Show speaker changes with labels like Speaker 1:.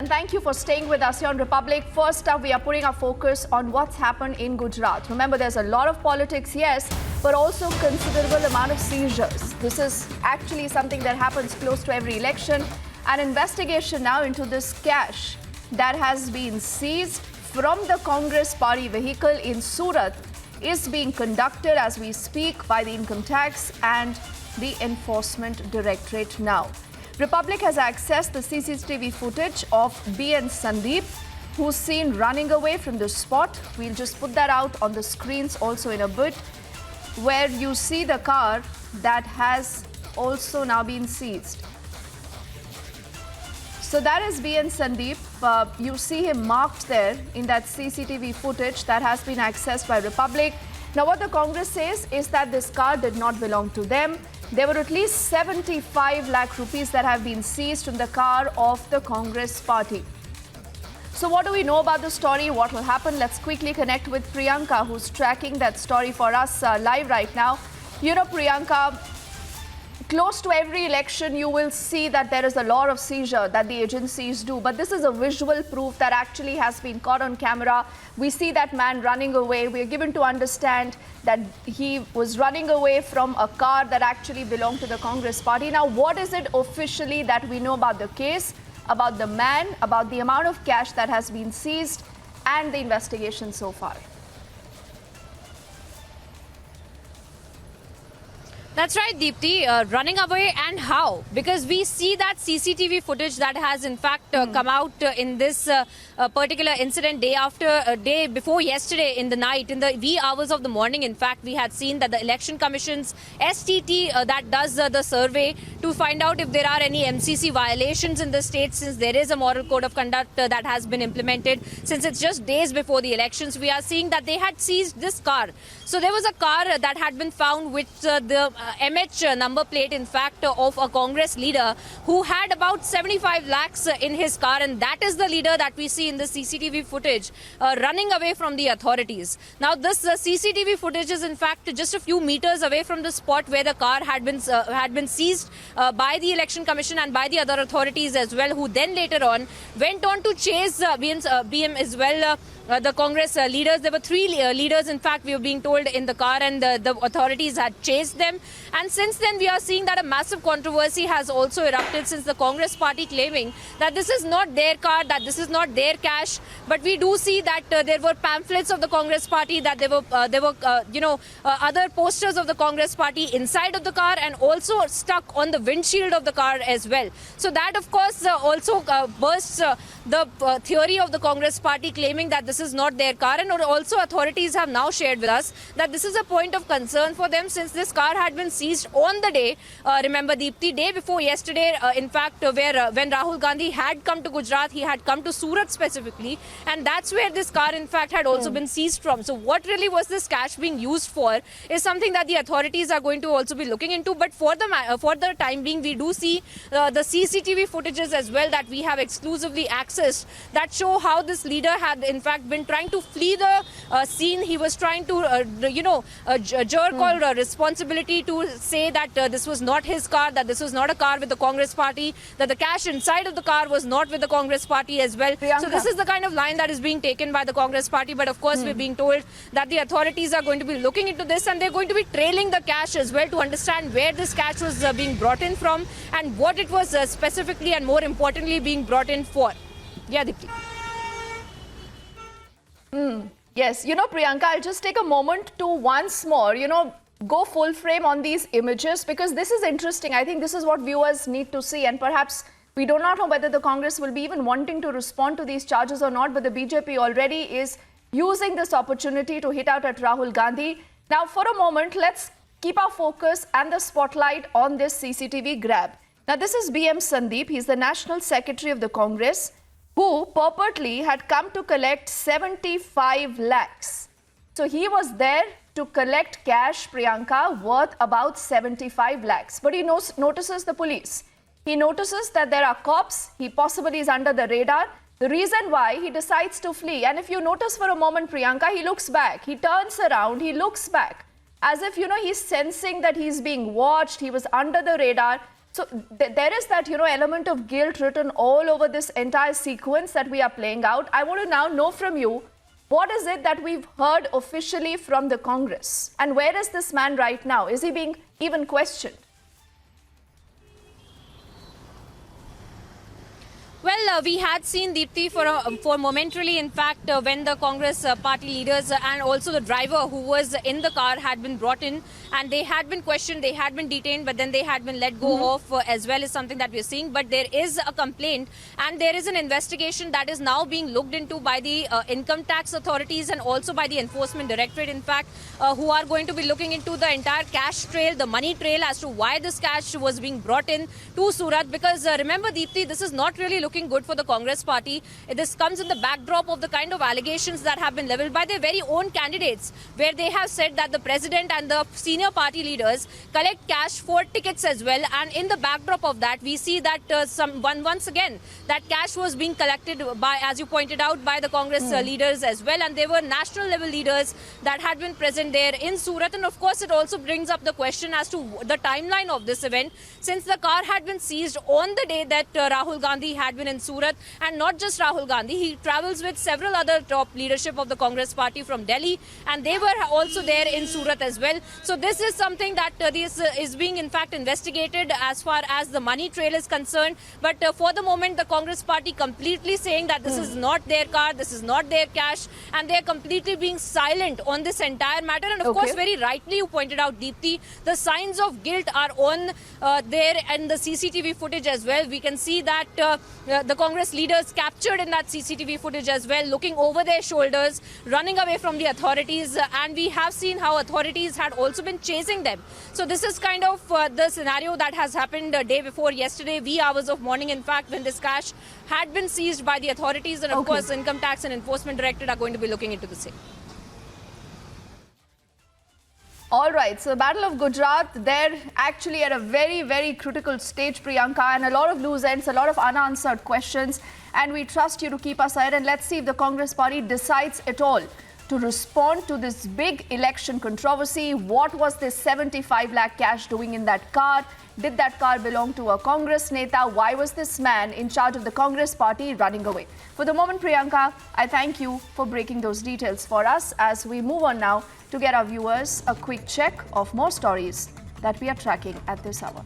Speaker 1: and thank you for staying with us here on Republic. First up, we are putting our focus on what's happened in Gujarat. Remember, there's a lot of politics, yes, but also considerable amount of seizures. This is actually something that happens close to every election. An investigation now into this cash that has been seized from the Congress party vehicle in Surat is being conducted as we speak by the Income Tax and the Enforcement Directorate now. Republic has accessed the CCTV footage of B.N. Sandeep, who's seen running away from the spot. We'll just put that out on the screens also in a bit, where you see the car that has also now been seized. So that is B.N. Sandeep. You see him marked there in that CCTV footage that has been accessed by Republic. Now what the Congress says is that this car did not belong to them. There were at least 75 lakh rupees that have been seized from the car of the Congress party. So what do we know about the story? What will happen? Let's quickly connect with Priyanka, who's tracking that story for us live right now. You know, Priyanka, close to every election, you will see that there is a lot of seizure that the agencies do. But this is a visual proof that actually has been caught on camera. We see that man running away. We are given to understand that he was running away from a car that actually belonged to the Congress party. Now, what is it officially that we know about the case, about the man, about the amount of cash that has been seized and the investigation so far?
Speaker 2: That's right, Deepti. Running away and how? Because we see that CCTV footage that has in fact come out in this particular incident day before yesterday in the night, in the wee hours of the morning. In fact, we had seen that the Election Commission's STT that does the survey to find out if there are any MCC violations in the state, since there is a moral code of conduct that has been implemented. Since it's just days before the elections, we are seeing that they had seized this car. So there was a car that had been found with the MH number plate, in fact, of a Congress leader who had about 75 lakhs in his car, and that is the leader that we see in the CCTV footage running away from the authorities. Now, this CCTV footage is in fact just a few meters away from the spot where the car had been seized by the Election Commission and by the other authorities as well, who then later on went on to chase BM as well. The Congress leaders, there were three leaders, in fact, we were being told, in the car, and the authorities had chased them. And since then, we are seeing that a massive controversy has also erupted, since the Congress party claiming that this is not their car, that this is not their cash. But we do see that there were pamphlets of the Congress party, that there were other posters of the Congress party inside of the car and also stuck on the windshield of the car as well. So that, of course, also bursts the theory of the Congress party claiming that this is not their car. And also authorities have now shared with us that this is a point of concern for them, since this car had been seized on the day, remember Deepti, day before yesterday, in fact, when Rahul Gandhi had come to Gujarat, he had come to Surat specifically, and that's where this car in fact had also been seized from. So what really was this cash being used for is something that the authorities are going to also be looking into. But for the time being, we do see the CCTV footages as well that we have exclusively accessed that show how this leader had in fact been trying to flee the scene. He was trying to jerk all responsibility to say that this was not his car, that this was not a car with the Congress party, that the cash inside of the car was not with the Congress party as well. Priyanka. So this is the kind of line that is being taken by the Congress party. But of course, we're being told that the authorities are going to be looking into this, and they're going to be trailing the cash as well to understand where this cash was being brought in from and what it was specifically and more importantly being brought in for. Yeah, Deepti.
Speaker 1: Yes, you know, Priyanka, I'll just take a moment to once more, go full frame on these images, because this is interesting. I think this is what viewers need to see, and perhaps we do not know whether the Congress will be even wanting to respond to these charges or not, but the BJP already is using this opportunity to hit out at Rahul Gandhi. Now, for a moment, let's keep our focus and the spotlight on this CCTV grab. Now, this is B.M. Sandeep. He's the National Secretary of the Congress, who purportedly had come to collect 75 lakhs. So he was there to collect cash, Priyanka, worth about 75 lakhs. But he notices the police. He notices that there are cops. He possibly is under the radar. The reason why he decides to flee. And if you notice for a moment, Priyanka, he looks back. He turns around. He looks back. As if, he's sensing that he's being watched. He was under the radar. So there is that, element of guilt written all over this entire sequence that we are playing out. I want to now know from you, what is it that we've heard officially from the Congress? And where is this man right now? Is he being even questioned?
Speaker 2: Well, we had seen Deepthi for momentarily, in fact, when the Congress party leaders and also the driver who was in the car had been brought in, and they had been questioned, they had been detained, but then they had been let go of as well, is something that we're seeing. But there is a complaint and there is an investigation that is now being looked into by the income tax authorities and also by the enforcement directorate, in fact, who are going to be looking into the entire cash trail, the money trail, as to why this cash was being brought in to Surat. Because remember, Deepthi, this is not really looking good for the Congress party. This comes in the backdrop of the kind of allegations that have been leveled by their very own candidates, where they have said that the president and the senior party leaders collect cash for tickets as well. And in the backdrop of that, we see that once again, that cash was being collected by, as you pointed out, by the Congress leaders as well. And there were national level leaders that had been present there in Surat. And of course, it also brings up the question as to the timeline of this event, since the car had been seized on the day that Rahul Gandhi had been in Surat. And not just Rahul Gandhi, he travels with several other top leadership of the Congress party from Delhi, and they were also there in Surat as well. So this is something that this is being in fact investigated as far as the money trail is concerned. But for the moment, the Congress party completely saying that this is not their car, this is not their cash, and they're completely being silent on this entire matter. And of course, very rightly you pointed out, Deepthi, the signs of guilt are on there, and the CCTV footage as well. We can see that the Congress leaders captured in that CCTV footage as well, looking over their shoulders, running away from the authorities, and we have seen how authorities had also been chasing them. So this is kind of the scenario that has happened day before yesterday, wee hours of morning, in fact, when this cash had been seized by the authorities, and of course, Income Tax and Enforcement Directorate are going to be looking into the same.
Speaker 1: All right, so the Battle of Gujarat, they're actually at a very, very critical stage, Priyanka, and a lot of loose ends, a lot of unanswered questions. And we trust you to keep us ahead, and let's see if the Congress party decides at all to respond to this big election controversy. What was this 75 lakh cash doing in that car? Did that car belong to a Congress neta? Why was this man in charge of the Congress party running away? For the moment, Priyanka, I thank you for breaking those details for us as we move on now to get our viewers a quick check of more stories that we are tracking at this hour.